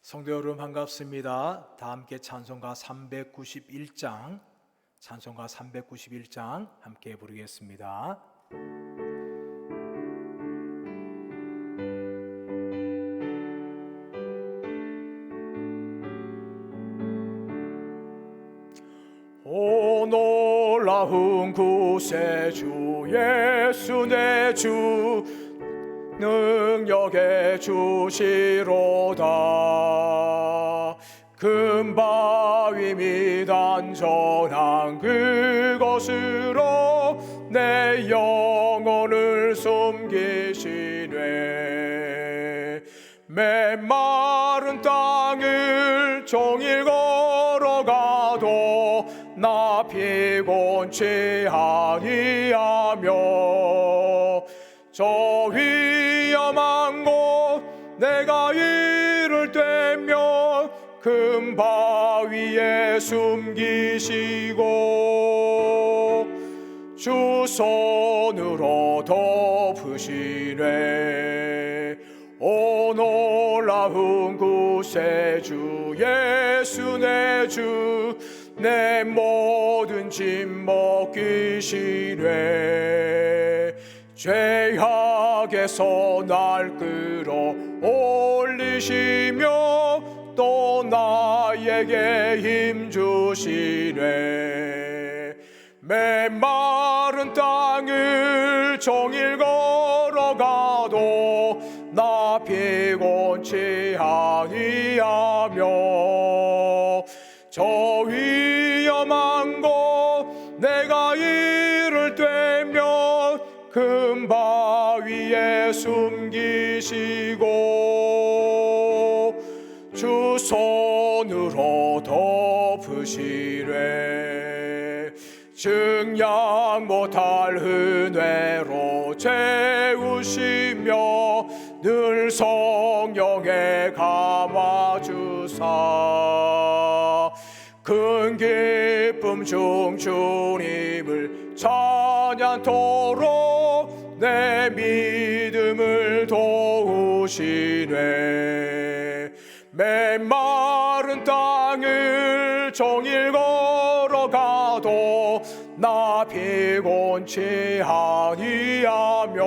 성도 여러분 반갑습니다. 다 함께 찬송가 391장 함께 부르겠습니다. 오 놀라운 구세주 예수 내 주 능력의 주시로다. 금바위 및 안전한 그것으로 내 영혼을 숨기시네. 메마른 땅을 종일 걸어가도 나 피곤치 아니하며 저 위험한 곳 내가 이를 때면 금바위에 숨기시고 주 손으로 덮으시네. 오 놀라운 구세주 예수 내 주 내 모든 짐 맡기시네. 죄악에서 날 끌어 올리시며 또 나에게 힘 주시네. 메마른 땅을 종일 걸어가도 나 피곤치 아니하며 저 위험한 곳 내가 이를 때면 금바위에 숨기시고 주 손으로 덮으시네. 증량 못할 은혜로 채우시며 늘 성령에 감아주사 큰 기쁨 중 주님을 찬양토록 내 믿음을 도우시네. 메마른 땅을 종일 걸어가도 나 피곤치 아니하며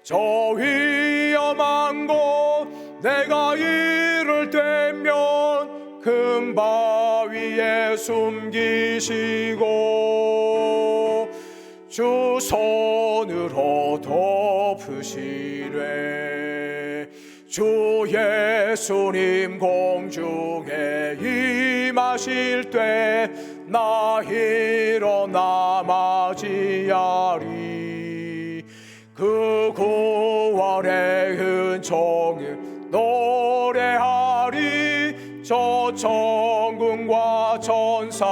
저 위험한 곳 내가 이를 때면 금바위에 숨기시고 주 손으로 덮으시네. 주 예수님 공중에 임하실 때 나 일어나 맞이하리. 그 구원의 은총을 노래하리. 저 천군과 천사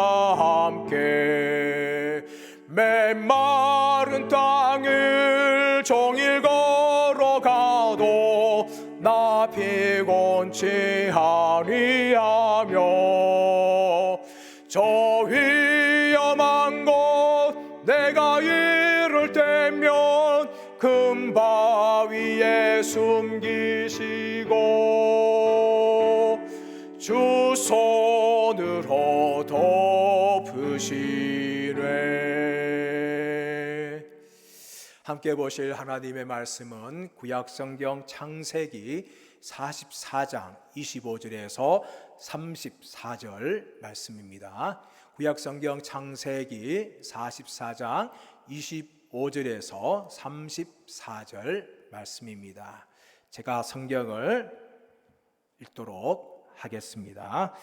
함께 메마른 땅을 종일 걸어가도 나 피곤치 아니하며 저 위험한 곳 내가 이를 때면 금바위에 숨기시고 주 손으로 덮으시네. 함께 보실 하나님의 말씀은 구약성경 창세기 44장 25절에서 34절 말씀입니다. 구약성경 창세기 44장 25절에서 34절 말씀입니다. 제가 성경을 읽도록 하겠습니다.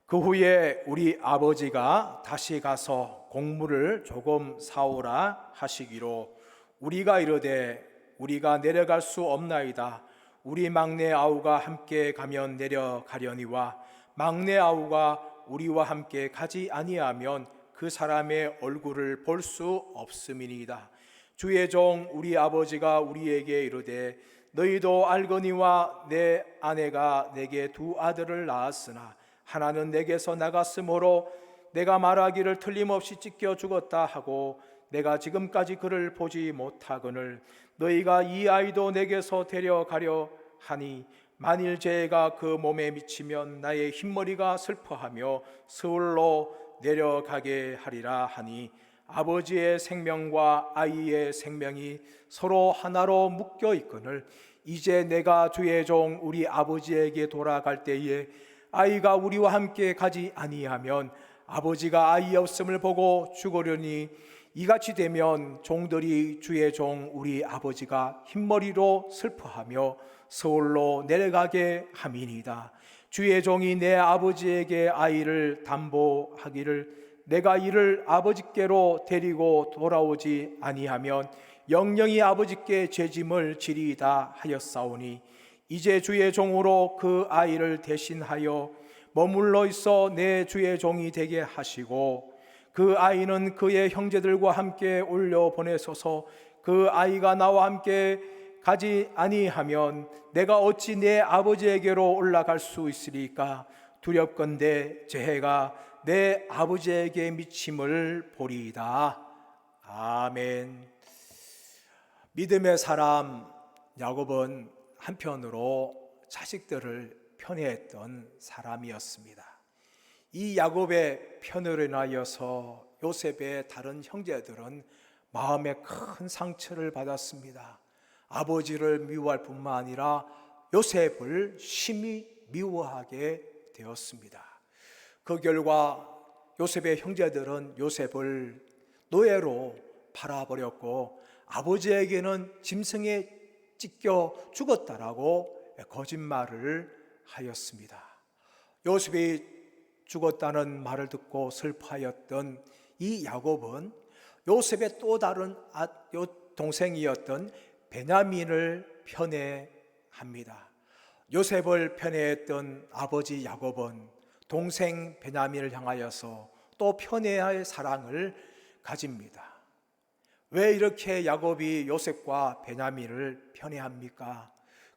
그 후에 우리 아버지가 다시 가서 곡물을 조금 사오라 하시기로 우리가 이르되 우리가 내려갈 수 없나이다. 우리 막내 아우가 함께 가면 내려가려니와 막내 아우가 우리와 함께 가지 아니하면 그 사람의 얼굴을 볼 수 없음이니이다. 주의 종 우리 아버지가 우리에게 이르되 너희도 알거니와 내 아내가 내게 두 아들을 낳았으나 하나는 내게서 나갔으므로 내가 말하기를 틀림없이 찢겨 죽었다 하고 내가 지금까지 그를 보지 못하거늘 너희가 이 아이도 내게서 데려가려 하니 만일 죄가 그 몸에 미치면 나의 흰머리가 슬퍼하며 스올로 내려가게 하리라 하니 아버지의 생명과 아이의 생명이 서로 하나로 묶여 있거늘 이제 내가 주의 종 우리 아버지에게 돌아갈 때에 아이가 우리와 함께 가지 아니하면 아버지가 아이 없음을 보고 죽으려니 이같이 되면 종들이 주의 종 우리 아버지가 흰머리로 슬퍼하며 서울로 내려가게 함이니이다. 주의 종이 내 아버지에게 아이를 담보하기를 내가 이를 아버지께로 데리고 돌아오지 아니하면 영영이 아버지께 죄짐을 지리이다 하였사오니 이제 주의 종으로 그 아이를 대신하여 머물러 있어 내 주의 종이 되게 하시고 그 아이는 그의 형제들과 함께 올려 보내소서. 그 아이가 나와 함께 가지 아니하면 내가 어찌 내 아버지에게로 올라갈 수 있으리까? 두렵건대 재해가 내 아버지에게 미침을 보리이다. 아멘. 믿음의 사람 야곱은 한편으로 자식들을 편애했던 사람이었습니다. 이 야곱의 편애로 인하여서 요셉의 다른 형제들은 마음에 큰 상처를 받았습니다. 아버지를 미워할 뿐만 아니라 요셉을 심히 미워하게 되었습니다. 그 결과 요셉의 형제들은 요셉을 노예로 팔아버렸고 아버지에게는 짐승에 찢겨 죽었다라고 거짓말을 하였습니다. 요셉이 죽었다는 말을 듣고 슬퍼하였던 이 야곱은 요셉의 또 다른 동생이었던 베냐민을 편애합니다. 요셉을 편애했던 아버지 야곱은 동생 베냐민을 향하여서 또 편애의 사랑을 가집니다. 왜 이렇게 야곱이 요셉과 베냐민을 편애합니까?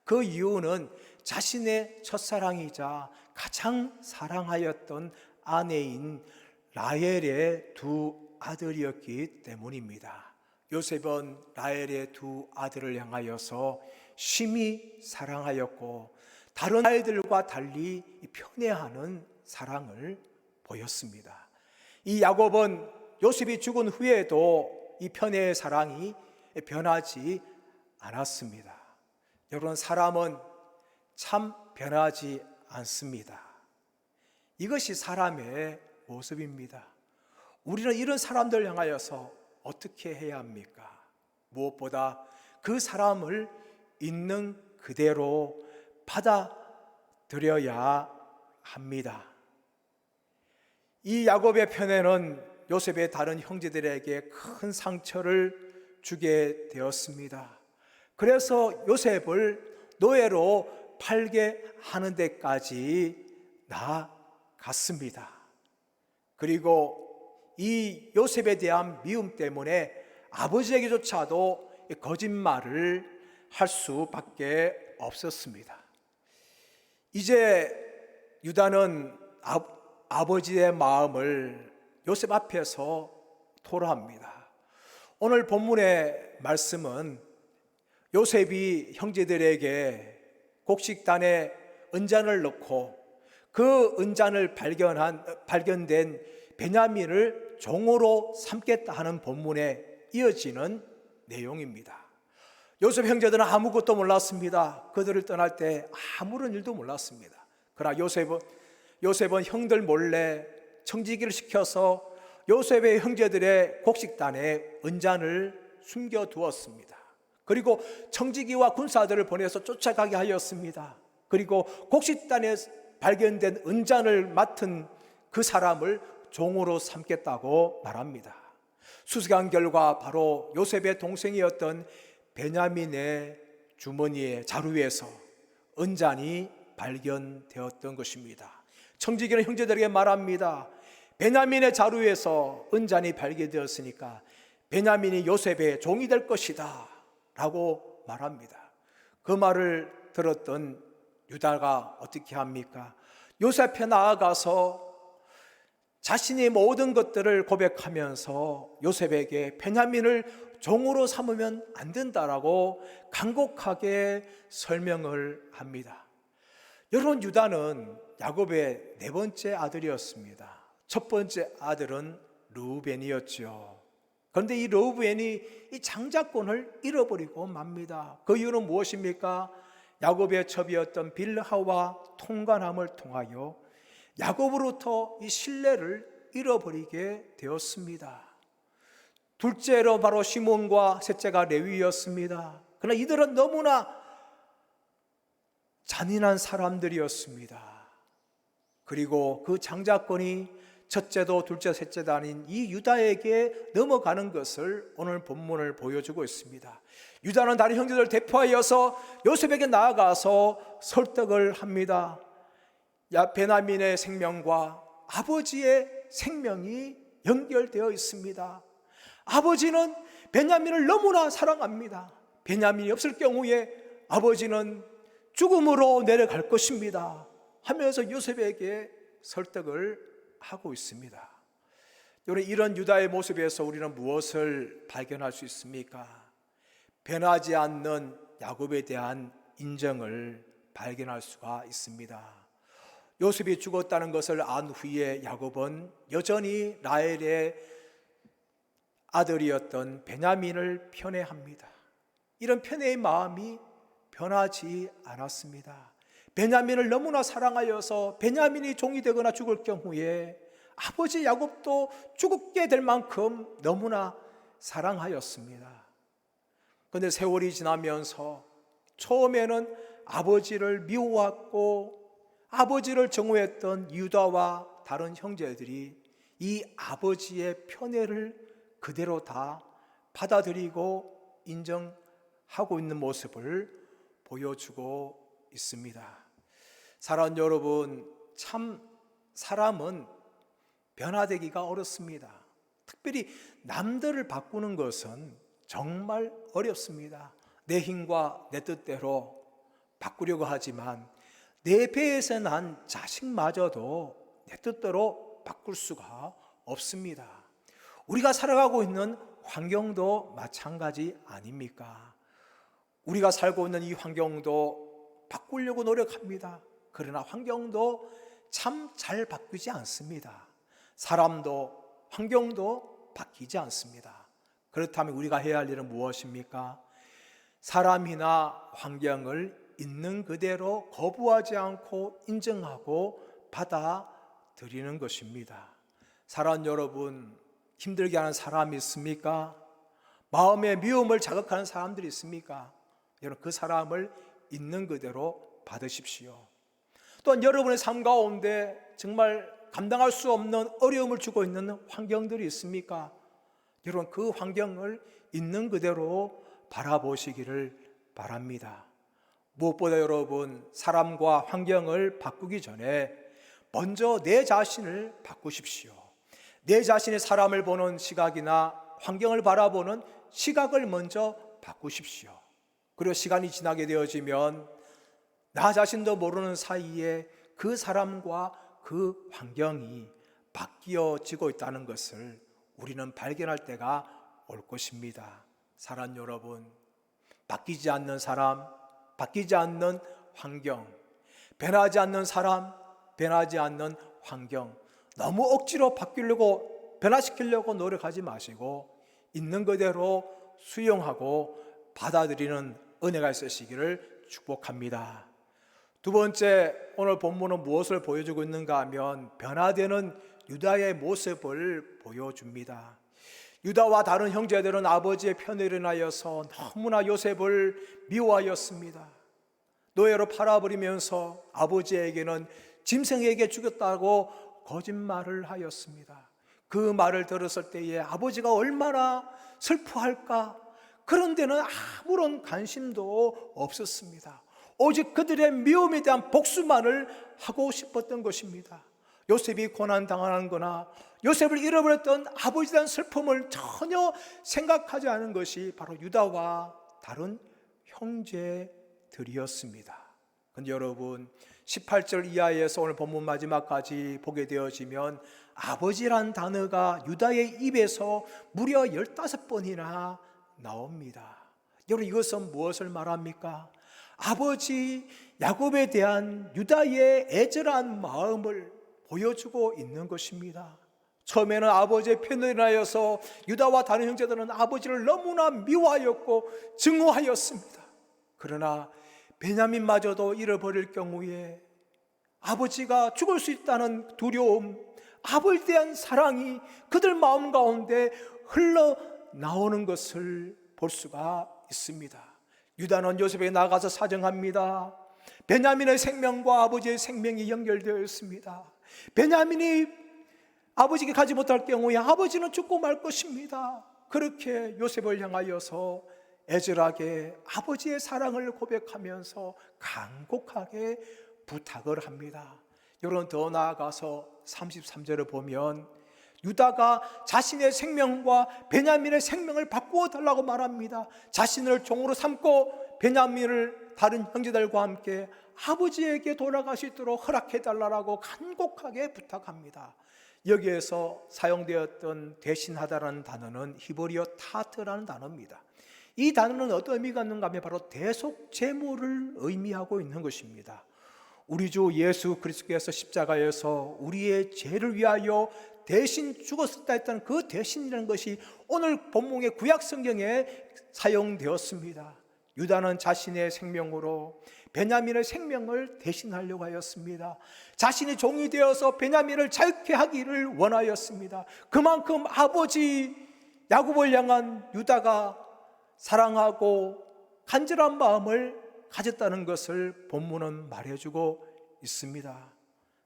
그 이유는 자신의 첫사랑이자 가장 사랑하였던 아내인 라헬의 두 아들이었기 때문입니다. 요셉은 라헬의 두 아들을 향하여서 심히 사랑하였고 다른 아이들과 달리 편애하는 사랑을 보였습니다. 이 야곱은 요셉이 죽은 후에도 이 편애의 사랑이 변하지 않았습니다. 여러분, 사람은 참 변하지 않습니다. 이것이 사람의 모습입니다. 우리는 이런 사람들 향하여서 어떻게 해야 합니까? 무엇보다 그 사람을 있는 그대로 받아들여야 합니다. 이 야곱의 편애는 요셉의 다른 형제들에게 큰 상처를 주게 되었습니다. 그래서 요셉을 노예로 팔게 하는 데까지 나아갔습니다. 그리고 이 요셉에 대한 미움 때문에 아버지에게조차도 거짓말을 할 수밖에 없었습니다. 이제 유다는 아버지의 마음을 요셉 앞에서 토로합니다. 오늘 본문의 말씀은 요셉이 형제들에게 곡식단에 은잔을 넣고 그 은잔을 발견된 베냐민을 종으로 삼겠다 하는 본문에 이어지는 내용입니다. 요셉 형제들은 아무것도 몰랐습니다. 그들을 떠날 때 아무런 일도 몰랐습니다. 그러나 요셉은 형들 몰래 청지기를 시켜서 요셉의 형제들의 곡식단에 은잔을 숨겨두었습니다. 그리고 청지기와 군사들을 보내서 쫓아가게 하였습니다. 그리고 곡식단에 발견된 은잔을 맡은 그 사람을 종으로 삼겠다고 말합니다. 수색한 결과 바로 요셉의 동생이었던 베냐민의 주머니의 자루에서 은잔이 발견되었던 것입니다. 청지기는 형제들에게 말합니다. 베냐민의 자루에서 은잔이 발견되었으니까 베냐민이 요셉의 종이 될 것이다 라고 말합니다. 그 말을 들었던 유다가 어떻게 합니까? 요셉에 나아가서 자신의 모든 것들을 고백하면서 요셉에게 베냐민을 종으로 삼으면 안 된다라고 간곡하게 설명을 합니다. 여러분, 유다는 야곱의 네 번째 아들이었습니다. 첫 번째 아들은 르우벤이었죠. 그런데 이 르우벤이 이 장자권을 잃어버리고 맙니다. 그 이유는 무엇입니까? 야곱의 첩이었던 빌하와 통관함을 통하여 야곱으로부터 이 신뢰를 잃어버리게 되었습니다. 둘째로 바로 시몬과 셋째가 레위였습니다. 그러나 이들은 너무나 잔인한 사람들이었습니다. 그리고 그 장자권이 첫째도 둘째 셋째도 아닌 이 유다에게 넘어가는 것을 오늘 본문을 보여주고 있습니다. 유다는 다른 형제들을 대표하여서 요셉에게 나아가서 설득을 합니다. 베냐민의 생명과 아버지의 생명이 연결되어 있습니다. 아버지는 베냐민을 너무나 사랑합니다. 베냐민이 없을 경우에 아버지는 죽음으로 내려갈 것입니다 하면서 요셉에게 설득을 하고 있습니다. 여러분, 이런 유다의 모습에서 우리는 무엇을 발견할 수 있습니까? 변하지 않는 야곱에 대한 인정을 발견할 수가 있습니다. 요셉이 죽었다는 것을 안 후에 야곱은 여전히 라헬의 아들이었던 베냐민을 편애합니다. 이런 편애의 마음이 변하지 않았습니다. 베냐민을 너무나 사랑하여서 베냐민이 종이 되거나 죽을 경우에 아버지 야곱도 죽게 될 만큼 너무나 사랑하였습니다. 그런데 세월이 지나면서 처음에는 아버지를 미워했고 아버지를 정오했던 유다와 다른 형제들이 이 아버지의 편애를 그대로 다 받아들이고 인정하고 있는 모습을 보여주고 있습니다. 사랑하는 여러분, 참 사람은 변화되기가 어렵습니다. 특별히 남들을 바꾸는 것은 정말 어렵습니다. 내 힘과 내 뜻대로 바꾸려고 하지만 내 배에서 난 자식마저도 내 뜻대로 바꿀 수가 없습니다. 우리가 살아가고 있는 환경도 마찬가지 아닙니까? 우리가 살고 있는 이 환경도 바꾸려고 노력합니다. 그러나 환경도 참 잘 바뀌지 않습니다. 사람도 환경도 바뀌지 않습니다. 그렇다면 우리가 해야 할 일은 무엇입니까? 사람이나 환경을 있는 그대로 거부하지 않고 인정하고 받아들이는 것입니다. 사랑하는 여러분, 힘들게 하는 사람이 있습니까? 마음의 미움을 자극하는 사람들이 있습니까? 여러분, 그 사람을 있는 그대로 받으십시오. 또한 여러분의 삶 가운데 정말 감당할 수 없는 어려움을 주고 있는 환경들이 있습니까? 여러분, 그 환경을 있는 그대로 바라보시기를 바랍니다. 무엇보다 여러분, 사람과 환경을 바꾸기 전에 먼저 내 자신을 바꾸십시오. 내 자신의 사람을 보는 시각이나 환경을 바라보는 시각을 먼저 바꾸십시오. 그리고 시간이 지나게 되어지면 나 자신도 모르는 사이에 그 사람과 그 환경이 바뀌어지고 있다는 것을 우리는 발견할 때가 올 것입니다. 사랑하는 여러분, 바뀌지 않는 사람, 바뀌지 않는 환경, 변하지 않는 사람, 변하지 않는 환경, 너무 억지로 바뀌려고 변화시키려고 노력하지 마시고 있는 그대로 수용하고 받아들이는 은혜가 있으시기를 축복합니다. 두 번째, 오늘 본문은 무엇을 보여주고 있는가 하면 변화되는 유다의 모습을 보여줍니다. 유다와 다른 형제들은 아버지의 편애를 인하여서 너무나 요셉을 미워하였습니다. 노예로 팔아버리면서 아버지에게는 짐승에게 죽였다고 거짓말을 하였습니다. 그 말을 들었을 때에 아버지가 얼마나 슬퍼할까? 그런 데는 아무런 관심도 없었습니다. 오직 그들의 미움에 대한 복수만을 하고 싶었던 것입니다. 요셉이 고난당하는 거나 요셉을 잃어버렸던 아버지에 대한 슬픔을 전혀 생각하지 않은 것이 바로 유다와 다른 형제들이었습니다. 그런데 여러분, 18절 이하에서 오늘 본문 마지막까지 보게 되어지면 아버지란 단어가 유다의 입에서 무려 15번이나 나옵니다. 여러분, 이것은 무엇을 말합니까? 아버지 야곱에 대한 유다의 애절한 마음을 보여주고 있는 것입니다. 처음에는 아버지의 편을 인하여서 유다와 다른 형제들은 아버지를 너무나 미워하였고 증오하였습니다. 그러나 베냐민마저도 잃어버릴 경우에 아버지가 죽을 수 있다는 두려움, 아버지에 대한 사랑이 그들 마음 가운데 흘러나오는 것을 볼 수가 있습니다. 유다는 요셉에게 나가서 사정합니다. 베냐민의 생명과 아버지의 생명이 연결되어 있습니다. 베냐민이 아버지에게 가지 못할 경우에 아버지는 죽고 말 것입니다. 그렇게 요셉을 향하여서 애절하게 아버지의 사랑을 고백하면서 간곡하게 부탁을 합니다. 여러분, 더 나아가서 33절을 보면 유다가 자신의 생명과 베냐민의 생명을 바꾸어 달라고 말합니다. 자신을 종으로 삼고 베냐민을 다른 형제들과 함께 아버지에게 돌아갈 수 있도록 허락해 달라고 간곡하게 부탁합니다. 여기에서 사용되었던 대신하다라는 단어는 히브리어 타트라는 단어입니다. 이 단어는 어떤 의미가 있는가 하면 바로 대속제물을 의미하고 있는 것입니다. 우리 주 예수 그리스도께서 십자가에서 우리의 죄를 위하여 대신 죽었다 했던 그 대신이라는 것이 오늘 본문의 구약 성경에 사용되었습니다. 유다는 자신의 생명으로 베냐민의 생명을 대신하려고 하였습니다. 자신이 종이 되어서 베냐민을 자유케 하기를 원하였습니다. 그만큼 아버지 야곱을 향한 유다가 사랑하고 간절한 마음을 가졌다는 것을 본문은 말해주고 있습니다.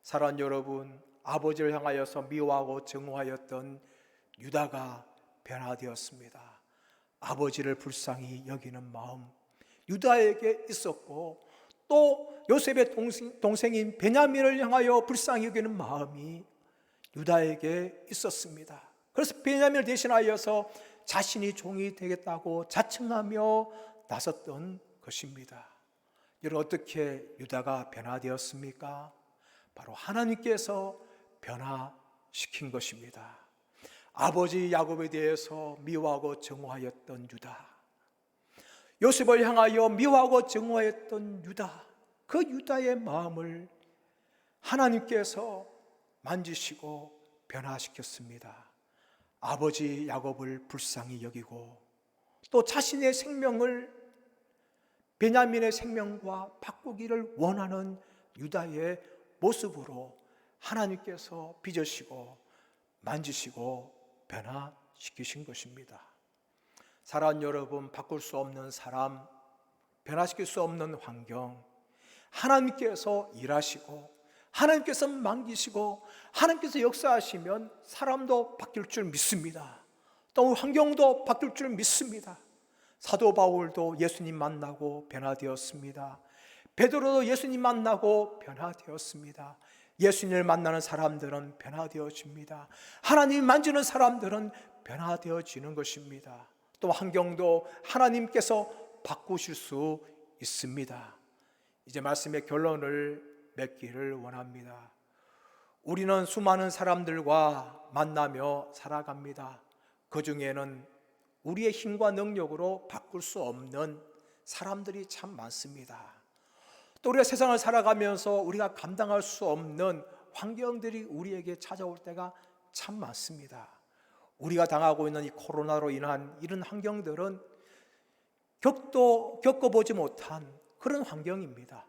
사랑하는 여러분, 아버지를 향하여서 미워하고 증오하였던 유다가 변화되었습니다. 아버지를 불쌍히 여기는 마음 유다에게 있었고, 또 요셉의 동생인 베냐민을 향하여 불쌍히 여기는 마음이 유다에게 있었습니다. 그래서 베냐민을 대신하여서 자신이 종이 되겠다고 자청하며 나섰던 것입니다. 여러분, 어떻게 유다가 변화되었습니까? 바로 하나님께서 변화시킨 것입니다. 아버지 야곱에 대해서 미워하고 증오하였던 유다, 요셉을 향하여 미워하고 증오하였던 유다, 그 유다의 마음을 하나님께서 만지시고 변화시켰습니다. 아버지 야곱을 불쌍히 여기고 또 자신의 생명을 베냐민의 생명과 바꾸기를 원하는 유다의 모습으로 하나님께서 빚으시고 만지시고 변화시키신 것입니다. 사랑하는 여러분, 바꿀 수 없는 사람, 변화시킬 수 없는 환경, 하나님께서 일하시고 하나님께서 만기시고 하나님께서 역사하시면 사람도 바뀔 줄 믿습니다. 또 환경도 바뀔 줄 믿습니다. 사도 바울도 예수님 만나고 변화되었습니다. 베드로도 예수님 만나고 변화되었습니다. 예수님을 만나는 사람들은 변화되어집니다. 하나님 만지는 사람들은 변화되어지는 것입니다. 또 환경도 하나님께서 바꾸실 수 있습니다. 이제 말씀의 결론을 맺기를 원합니다. 우리는 수많은 사람들과 만나며 살아갑니다. 그 중에는 우리의 힘과 능력으로 바꿀 수 없는 사람들이 참 많습니다. 또 우리가 세상을 살아가면서 우리가 감당할 수 없는 환경들이 우리에게 찾아올 때가 참 많습니다. 우리가 당하고 있는 이 코로나로 인한 이런 환경들은 겪어보지 못한 그런 환경입니다.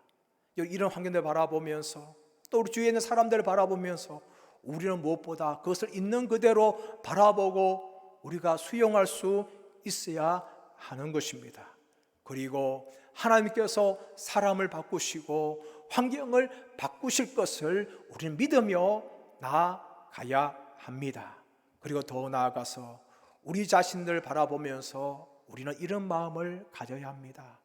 이런 환경들을 바라보면서 또 우리 주위에 있는 사람들을 바라보면서 우리는 무엇보다 그것을 있는 그대로 바라보고 우리가 수용할 수 있어야 하는 것입니다. 그리고 하나님께서 사람을 바꾸시고 환경을 바꾸실 것을 우리는 믿으며 나아가야 합니다. 그리고 더 나아가서 우리 자신들 바라보면서 우리는 이런 마음을 가져야 합니다.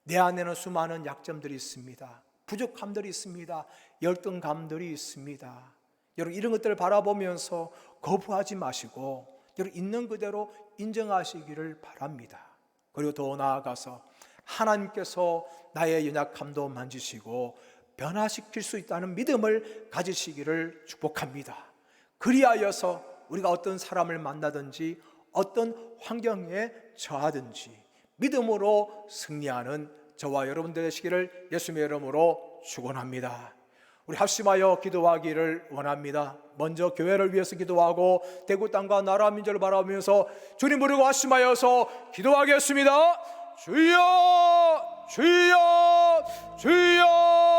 내 안에는 수많은 약점들이 있습니다. 부족함들이 있습니다. 열등감들이 있습니다. 여러분, 이런 것들을 바라보면서 거부하지 마시고 여러분, 있는 그대로 인정하시기를 바랍니다. 그리고 더 나아가서 하나님께서 나의 연약함도 만지시고 변화시킬 수 있다는 믿음을 가지시기를 축복합니다. 그리하여서 우리가 어떤 사람을 만나든지 어떤 환경에 처하든지 믿음으로 승리하는 저와 여러분 되시기를 예수님의 이름으로 축원합니다. 우리 합심하여 기도하기를 원합니다. 먼저 교회를 위해서 기도하고 대구 땅과 나라 민족을 바라보면서 주님 부르고 합심하여서 기도하겠습니다. 주여 주여 주여.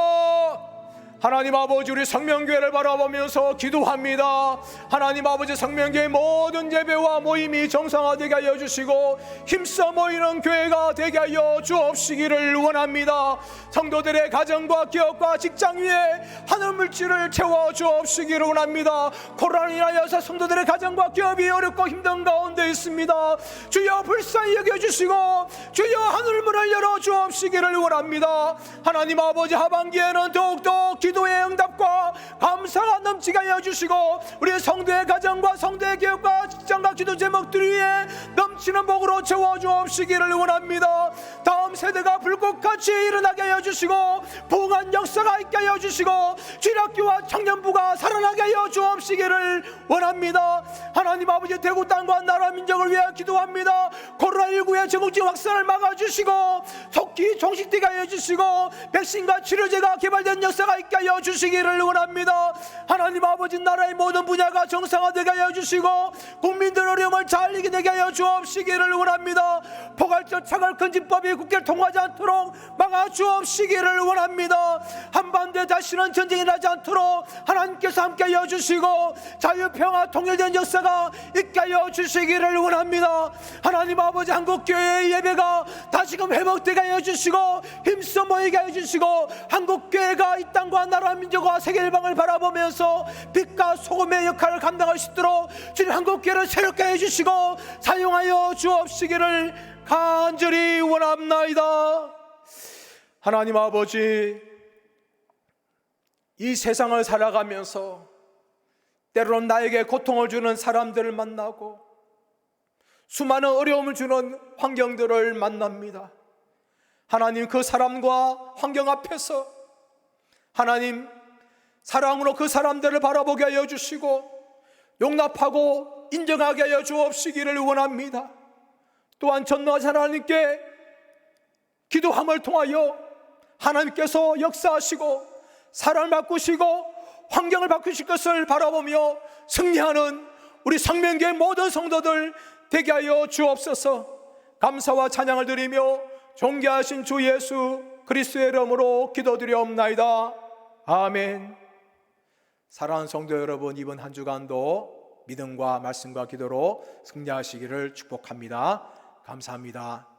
하나님 아버지, 우리 성명교회를 바라보면서 기도합니다. 하나님 아버지, 성명교회 모든 예배와 모임이 정상화되게 하여 주시고 힘써 모이는 교회가 되게 하여 주옵시기를 원합니다. 성도들의 가정과 기업과 직장 위에 하늘 물질을 채워 주옵시기를 원합니다. 코로나로 인하여서 성도들의 가정과 기업이 어렵고 힘든 가운데 있습니다. 주여 불쌍히 여겨주시고 주여 하늘문을 열어 주옵시기를 원합니다. 하나님 아버지, 하반기에는 더욱더 기도의 응답과 감사가 넘치게 하여 주시고 우리 성도의 가정과 성도의 기업과 직장과 기도 제목들 위에 넘치는 복으로 채워 주옵시기를 원합니다. 다음 세대가 불꽃같이 일어나게 하여 주시고 부흥한 역사가 있게 하여 주시고 주일학교와 청년부가 살아나게 하여 주옵시기를 원합니다. 하나님 아버지, 대구 땅과 나라 민족을 위해 기도합니다. 코로나19의 전국적 확산을 막아주시고 속히 종식되게 하여 주시고 백신과 치료제가 개발된 역사가 있게 하여 주시기를 원합니다. 하나님 아버지, 나라의 모든 분야가 정상화되게 하여 주시고 국민들 어려움을 잘 이겨내게 하여 주옵시기를 원합니다. 포괄적 차별금지법이 국회를 통과하지 않도록 막아주옵시기를 원합니다. 한반도에 다시는 전쟁이 나지 않도록 하나님께서 함께 하여 주시고 자유평화 통일된 역사가 있게 하여 주시기를 원합니다. 하나님 아버지, 한국교회의 예배가 다시금 회복되게 하여 주시고 힘써 모이게 하여 주시고 한국교회가 이 땅과 나라 민족과 세계 일방을 바라보면서 빛과 소금의 역할을 감당할 수 있도록 주님 한국교회를 새롭게 해주시고 사용하여 주옵시기를 간절히 원합나이다. 하나님 아버지, 이 세상을 살아가면서 때로는 나에게 고통을 주는 사람들을 만나고 수많은 어려움을 주는 환경들을 만납니다. 하나님, 그 사람과 환경 앞에서 하나님 사랑으로 그 사람들을 바라보게 하여 주시고 용납하고 인정하게 하여 주옵시기를 원합니다. 또한 전능하신 하나님께 기도함을 통하여 하나님께서 역사하시고 사랑을 바꾸시고 환경을 바꾸실 것을 바라보며 승리하는 우리 성명교회 모든 성도들 되게 하여 주옵소서. 감사와 찬양을 드리며 존귀하신 주 예수 그리스도의 이름으로 기도드리옵나이다. 아멘. 사랑하는 성도 여러분, 이번 한 주간도 믿음과 말씀과 기도로 승리하시기를 축복합니다. 감사합니다.